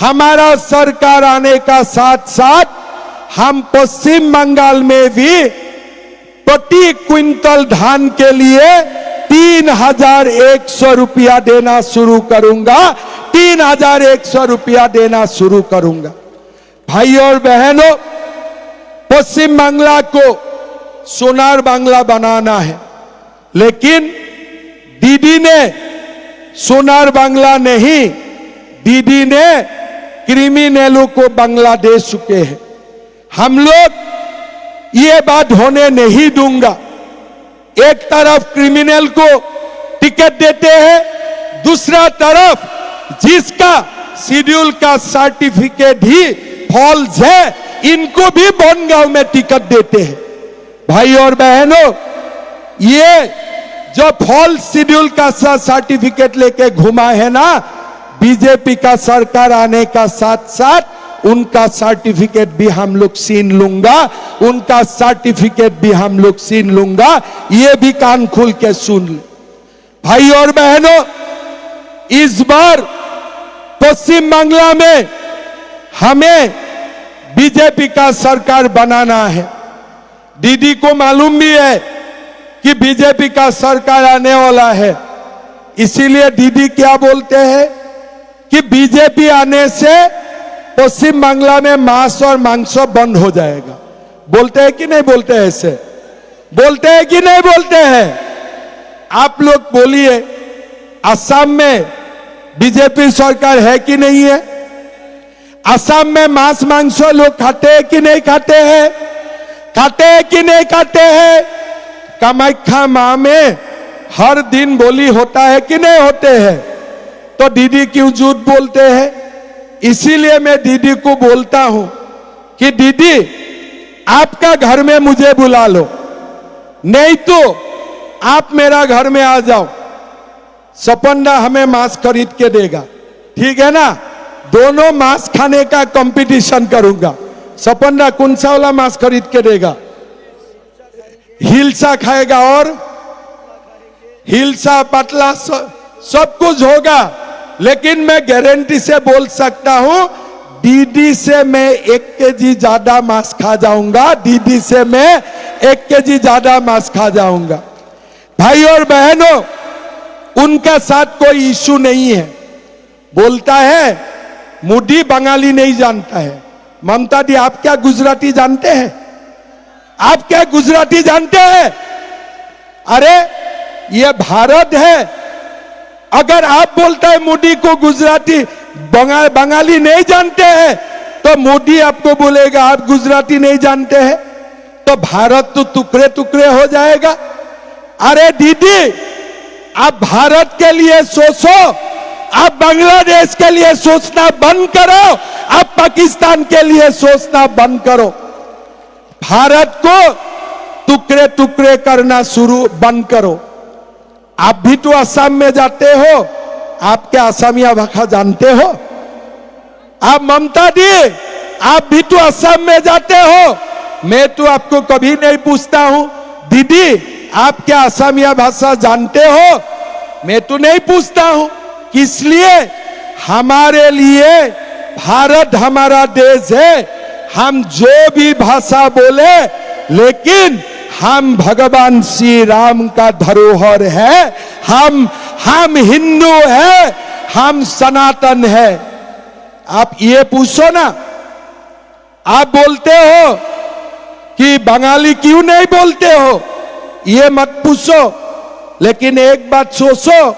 हमारा सरकार आने का साथ साथ हम पश्चिम बंगाल में भी प्रति क्विंटल धान के लिए 3,100 रुपया देना शुरू करूंगा। 3,100 रुपया देना शुरू करूंगा। भाई और बहनों, पश्चिम बांग्ला को सोनार बांग्ला बनाना है, लेकिन दीदी ने सोनार बांग्ला नहीं, दीदी ने क्रिमिनलों को बांग्ला दे चुके हैं। हम लोग ये बात होने नहीं दूंगा। एक तरफ क्रिमिनल को टिकट देते हैं, दूसरा तरफ जिसका शेड्यूल का सर्टिफिकेट ही फॉल्स है, इनको भी बनगांव में टिकट देते हैं। भाई और बहनों, ये जो फॉल्स शेड्यूल का सर्टिफिकेट लेके घुमा है ना, बीजेपी का सरकार आने का साथ साथ उनका सर्टिफिकेट भी हम लोग छीन लूंगा, उनका सर्टिफिकेट भी हम लोग छीन लूंगा। ये भी कान खोल के सुन ले। भाई और बहनों, इस बार पश्चिम बांग्ला में हमें बीजेपी का सरकार बनाना है। दीदी को मालूम भी है कि बीजेपी का सरकार आने वाला है, इसीलिए दीदी क्या बोलते हैं कि बीजेपी आने से पश्चिम बांग्ला में मांस और मांस बंद हो जाएगा। बोलते हैं कि नहीं बोलते हैं? ऐसे बोलते हैं कि नहीं बोलते हैं? आप लोग बोलिए, असम में बीजेपी सरकार है कि नहीं है? असम में मांस मांस लोग खाते हैं कि नहीं खाते हैं? खाते हैं कि नहीं खाते हैं? कामाख्या मां में हर दिन बोली होता है कि नहीं होते हैं? तो दीदी क्यों झूठ बोलते हैं? इसीलिए मैं दीदी को बोलता हूं कि दीदी, आपका घर में मुझे बुला लो, नहीं तो आप मेरा घर में आ जाओ। सपन्ना हमें मांस खरीद के देगा, ठीक है ना? दोनों मांस खाने का कंपटीशन करूंगा। सपन्ना कौन सा वाला मांस खरीद के देगा? हिलसा खाएगा और हिलसा पतला सब कुछ होगा, लेकिन मैं गारंटी से बोल सकता हूं, दीदी से मैं 1 केजी ज्यादा मांस खा जाऊंगा। दीदी से मैं 1 केजी ज्यादा मांस खा जाऊंगा। भाई और बहनों, उनका साथ कोई इशू नहीं है। बोलता है मोदी बंगाली नहीं जानता है। ममता दी, आप क्या गुजराती जानते हैं? आप क्या गुजराती जानते हैं? अरे ये भारत है। अगर आप बोलता है मोदी को गुजराती बंगाली नहीं जानते हैं, तो मोदी आपको बोलेगा आप गुजराती नहीं जानते हैं, तो भारत तो टुकड़े टुकड़े हो जाएगा। अरे दीदी, आप भारत के लिए सोचो, आप बांग्लादेश के लिए सोचना बंद करो, आप पाकिस्तान के लिए सोचना बंद करो। भारत को टुकड़े टुकड़े करना बंद करो। आप भी तो असम में जाते हो, आप क्या असमिया भाषा जानते हो? आप ममता दी, आप भी तो असम में जाते हो, मैं तो आपको कभी नहीं पूछता हूं दीदी आप क्या असमिया भाषा जानते हो? मैं तो नहीं पूछता हूं। किस लिए? हमारे लिए भारत हमारा देश है। हम जो भी भाषा बोले, लेकिन हम भगवान श्री राम का धरोहर है। हम हिंदू है, हम सनातन है। आप ये पूछो ना, आप बोलते हो कि बंगाली क्यों नहीं बोलते हो, ये मत पूछो। लेकिन एक बात सोचो,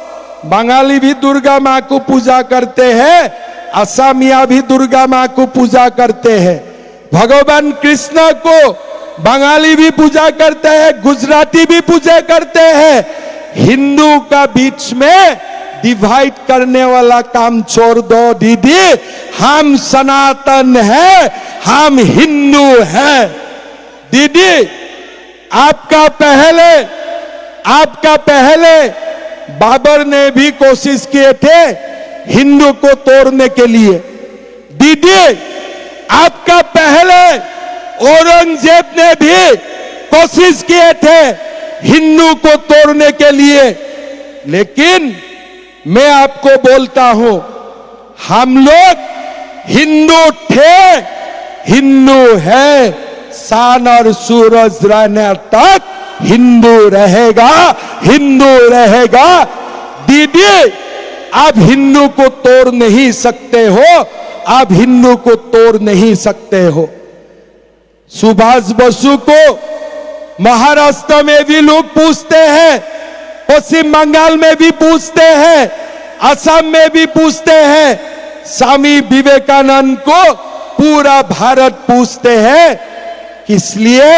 बंगाली भी दुर्गा मां को पूजा करते हैं, असमिया भी दुर्गा मां को पूजा करते हैं। भगवान कृष्ण को बंगाली भी पूजा करते हैं, गुजराती भी पूजा करते हैं। हिंदू का बीच में डिवाइड करने वाला काम छोड़ दो दीदी। हम सनातन है, हम हिंदू है। दीदी, आपका पहले बाबर ने भी कोशिश किए थे हिंदू को तोड़ने के लिए। दीदी, आपका पहले औरंगजेब ने भी कोशिश किए थे हिंदू को तोड़ने के लिए। लेकिन मैं आपको बोलता हूं, हम लोग हिंदू थे, हिंदू है, सान और सूरज रहने तक हिंदू रहेगा, हिंदू रहेगा। दीदी आप हिंदू को तोड़ नहीं सकते हो, आप हिंदू को तोड़ नहीं सकते हो। सुभाष बसु को महाराष्ट्र में भी लोग पूछते हैं, पश्चिम बंगाल में भी पूछते हैं, असम में भी पूछते हैं, स्वामी विवेकानंद को पूरा भारत पूछते हैं। इसलिए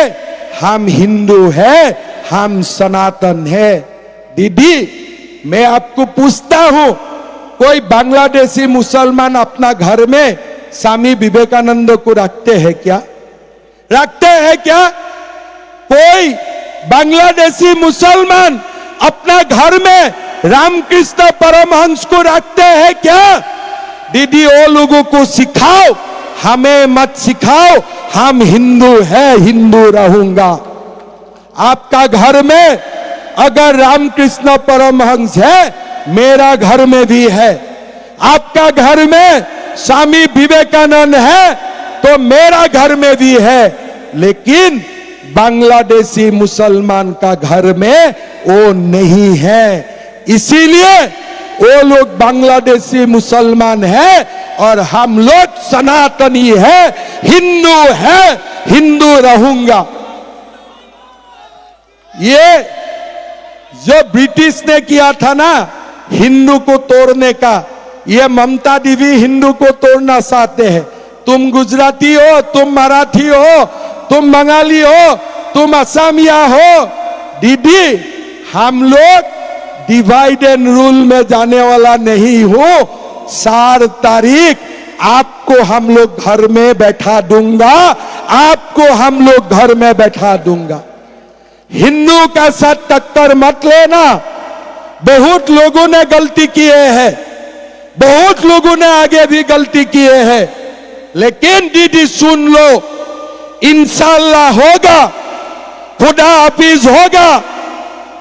हम हिंदू हैं, हम सनातन है। दीदी मैं आपको पूछता हूं, कोई बांग्लादेशी मुसलमान अपना घर में स्वामी विवेकानंद को रखते हैं क्या? रखते हैं क्या? कोई बांग्लादेशी मुसलमान अपना घर में रामकृष्ण परमहंस को रखते हैं क्या? दीदी वो लोगों को सिखाओ, हमें मत सिखाओ। हम हिंदू है, हिंदू रहूंगा। आपका घर में अगर रामकृष्ण परमहंस है, मेरा घर में भी है। आपका घर में स्वामी विवेकानंद है तो मेरा घर में भी है। लेकिन बांग्लादेशी मुसलमान का घर में वो नहीं है। इसीलिए वो लोग बांग्लादेशी मुसलमान है और हम लोग सनातनी है, हिंदू है, हिंदू रहूंगा। ये जो ब्रिटिश ने किया था ना हिंदू को तोड़ने का, ये ममता दीदी हिंदू को तोड़ना चाहते हैं। तुम गुजराती हो, तुम मराठी हो, तुम बंगाली हो, तुम असमिया हो। दीदी हम लोग डिवाइड एंड रूल में जाने वाला नहीं हो। 4 तारीख आपको हम लोग घर में बैठा दूंगा, आपको हम लोग घर में बैठा दूंगा। हिंदू का साथ टक्कर मत लेना। बहुत लोगों ने गलती किए हैं, बहुत लोगों ने आगे भी गलती किए हैं। लेकिन दीदी सुन लो, इंशाअल्लाह होगा, खुदा हाफिज होगा।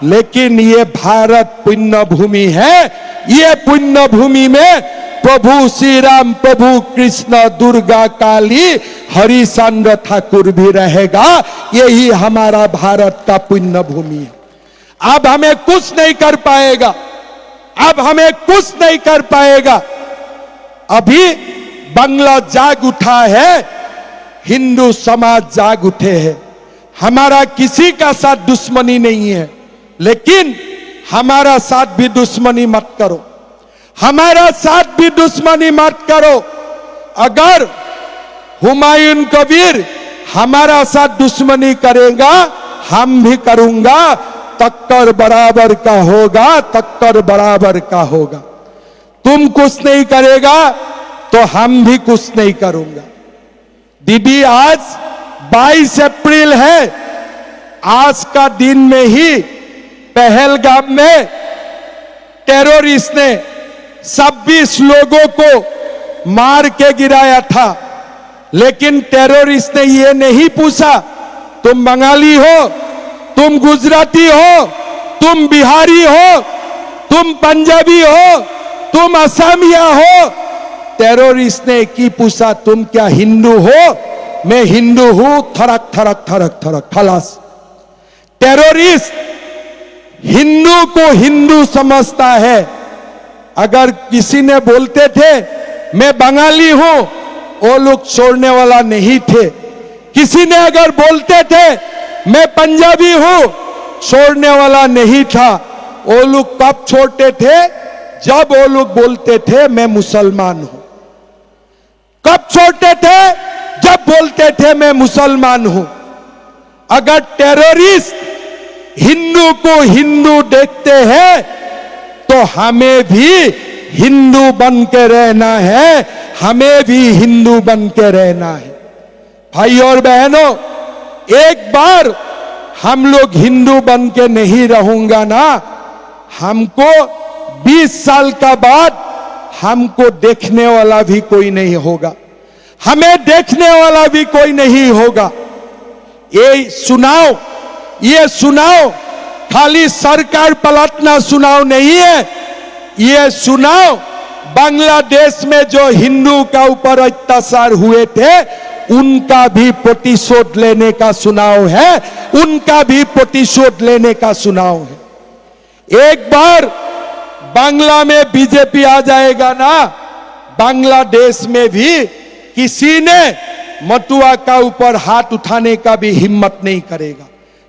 लेकिन ये भारत पुण्य भूमि है। ये पुण्य भूमि में प्रभु श्री राम, प्रभु कृष्ण, दुर्गा, काली, हरिश्चंद्र ठाकुर भी रहेगा। यही हमारा भारत का पुण्य भूमि है। अब हमें कुछ नहीं कर पाएगा, अब हमें कुछ नहीं कर पाएगा। अभी बांग्ला जाग उठा है, हिंदू समाज जाग उठे हैं। हमारा किसी का साथ दुश्मनी नहीं है, लेकिन हमारा साथ भी दुश्मनी मत करो, हमारा साथ भी दुश्मनी मत करो। अगर हुमायूं कबीर हमारा साथ दुश्मनी करेगा, हम भी करूंगा, टक्कर बराबर का होगा, टक्कर बराबर का होगा। तुम कुछ नहीं करेगा तो हम भी कुछ नहीं करूंगा। दीदी आज 22 अप्रैल है। आज का दिन में ही पहलगाम में टेररिस्ट ने 26 लोगों को मार के गिराया था। लेकिन टेररिस्ट ने यह नहीं पूछा तुम बंगाली हो, तुम गुजराती हो, तुम बिहारी हो, तुम पंजाबी हो, तुम असमिया हो। टेररिस्ट ने की पूछा तुम क्या हिंदू हो? मैं हिंदू हूं। थरक थरक थरक थरक खलास। टेररिस्ट हिंदू को हिंदू समझता है। अगर किसी ने बोलते थे मैं बंगाली हूं, वो लोग छोड़ने वाला नहीं थे। किसी ने अगर बोलते थे मैं पंजाबी हूं, छोड़ने वाला नहीं था। वो लोग कब छोड़ते थे? जब वो लोग बोलते थे मैं मुसलमान हूं। कब छोड़ते थे? जब बोलते थे मैं मुसलमान हूं। अगर टेररिस्ट हिंदू को हिंदू देखते हैं तो हमें भी हिंदू बन के रहना है, हमें भी हिंदू बन के रहना है। भाई और बहनों, एक बार हम लोग हिंदू बन के नहीं रहूंगा ना, हमको 20 साल का बाद हमको देखने वाला भी कोई नहीं होगा, हमें देखने वाला भी कोई नहीं होगा। ये सुनाओ खाली सरकार पलटना सुनाओ नहीं है, ये सुनाओ बांग्लादेश में जो हिंदू का ऊपर अत्याचार हुए थे उनका भी प्रतिशोध लेने का चुनाव है, उनका भी प्रतिशोध लेने का चुनाव है। एक बार बांग्ला में बीजेपी आ जाएगा ना, बांग्लादेश में भी किसी ने मटुआ का ऊपर हाथ उठाने का भी हिम्मत नहीं करेगा।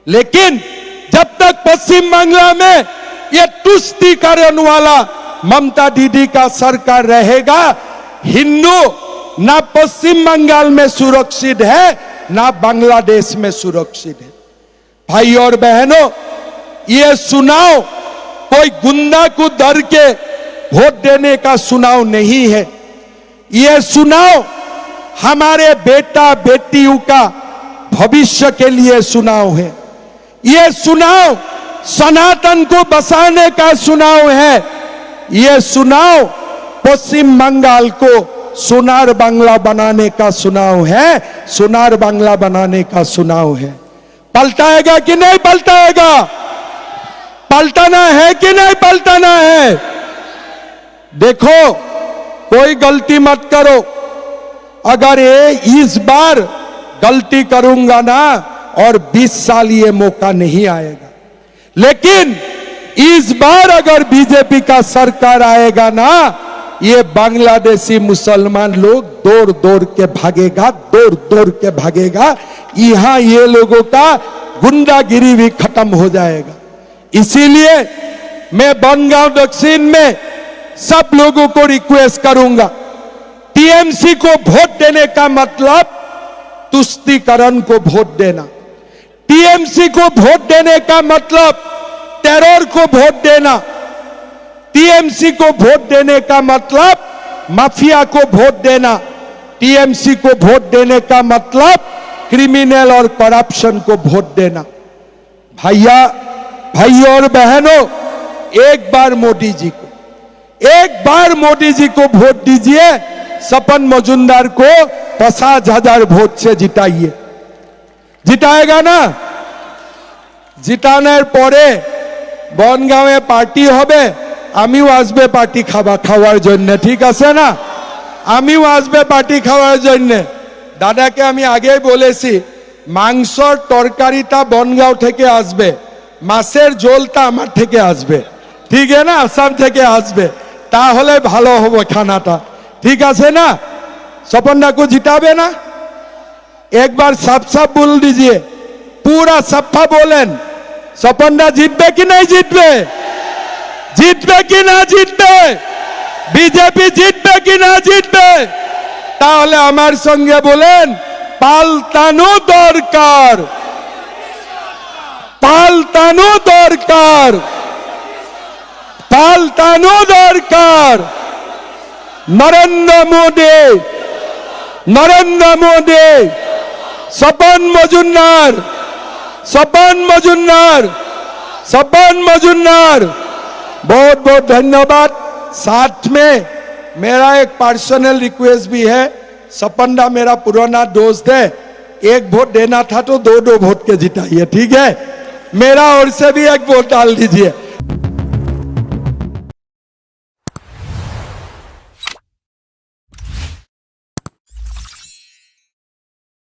लेकिन जब तक पश्चिम बांग्ला में ये तुष्टीकरण वाला ममता दीदी का सरकार रहेगा, हिंदू ना पश्चिम बंगाल में सुरक्षित है ना बांग्लादेश में सुरक्षित है। भाई और बहनों, ये चुनाव कोई गुंडा को डर के वोट देने का चुनाव नहीं है। ये चुनाव हमारे बेटा बेटियों का भविष्य के लिए चुनाव है। ये चुनाव सनातन को बचाने का चुनाव है। ये चुनाव पश्चिम बंगाल को सोनार बांग्ला बनाने का चुनाव है, सोनार बांग्ला बनाने का चुनाव है। पलटाएगा कि नहीं पलटाएगा? पलटाना है कि नहीं पलटाना है? देखो, कोई गलती मत करो। अगर ये इस बार गलती करूंगा ना और 20 साल ये मौका नहीं आएगा। लेकिन इस बार अगर बीजेपी का सरकार आएगा ना, ये बांग्लादेशी मुसलमान लोग दौड़ दौड़ के भागेगा, दौड़ दौड़ के भागेगा। यहां ये लोगों का गुंडागिरी भी खत्म हो जाएगा। इसीलिए मैं बनगांव दक्षिण में सब लोगों को रिक्वेस्ट करूंगा, टीएमसी को वोट देने का मतलब तुष्टीकरण को वोट देना। टीएमसी को वोट देने का मतलब टेरर को वोट देना। टीएमसी को वोट देने का मतलब माफिया को वोट देना। टीएमसी को वोट देने का मतलब क्रिमिनल और करप्शन को वोट देना। भाइयों और बहनों, एक बार मोदी जी को, एक बार मोदी जी को वोट दीजिए। सपन मजुमदार को 50,000 वोट से जिताइए। जिताएगा ना? जिताনোর পরে বনগাঁওয়ে পার্টি হবে, আমিও আসবে পার্টি খাওয়ার জন্য, ঠিক আছে না? আমিও আসবে পার্টি খাওয়ার জন্য। দাদাকে আমি আগেই বলেছি, মাংসর তরকারিটা বনগাঁও থেকে আসবে, মাছের ঝোলটা আমার থেকে আসবে, ঠিক আছে না? আসাম থেকে আসবে, তাহলে ভালো হবে খানাটা, ঠিক আছে না? सपन्ना को जिताबे ना? एक बार साफ साफ बोल दीजिए, पूरा सफा बोलें, सपन्ना जीतबे कि नहीं जीतबे? जीतबे कि ना जीतबे? बीजेपी जीतबे कि ना जीतबे? ताहले आमार संगे बोलें, पाल्टानो दरकार, पाल्टानो दरकार, पाल्टानो दरकार। नरेंद्र मोदी, नरेंद्र मोदी, सपन मजुमदार, सपन मजुमदार, सपन मजुमदार, बहुत बहुत धन्यवाद। साथ में मेरा एक पर्सनल रिक्वेस्ट भी है, सपन्ना मेरा पुराना दोस्त है, एक वोट देना था तो दो वोट के जिताइए, ठीक है? मेरा ओर से भी एक वोट डाल दीजिए।